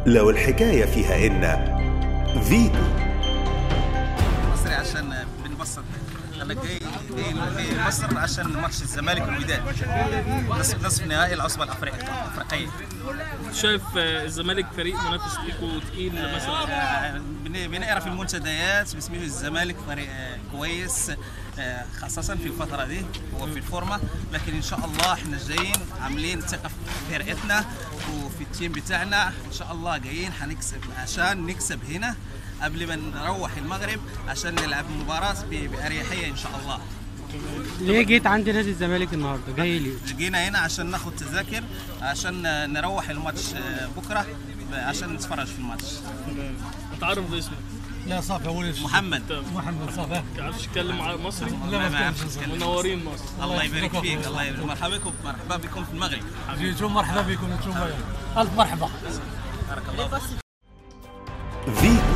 لو الحكاية فيها إن فيتو مصري عشان بنبسط. انا جاي مصر عشان ماتش الزمالك والوداد نصف نهائي العصبة الافريقية. شايف الزمالك فريق منافس ليكوا تقيل مثلا؟ بنقرا في المنتديات باسم الزمالك فريق كويس، خاصة في الفترة دي وفي الفورمة، لكن إن شاء الله إحنا جايين عاملين ثقة في فرقتنا وفي التيم بتاعنا. إن شاء الله جايين هنكسب عشان نكسب هنا قبل ما نروح المغرب عشان نلعب مباراة بأريحية إن شاء الله. ليه جيت عند نادي الزمالك النهارده؟ جاي ليه؟ جينا هنا عشان ناخد تذاكر عشان نروح الماتش بكرة عشان نتفرج في الماتش. اتعرف باسمك؟ لا صافي اول محمد صافي. ما تعرفش تتكلم مصري؟ لا ما بعرفش اتكلم. منورين مصر. الله يبارك فيك، الله يبارك. مرحبا بكم في المغرب. جيتوا مرحبا بكم انتم، الف مرحبا. بارك الله. فيتو.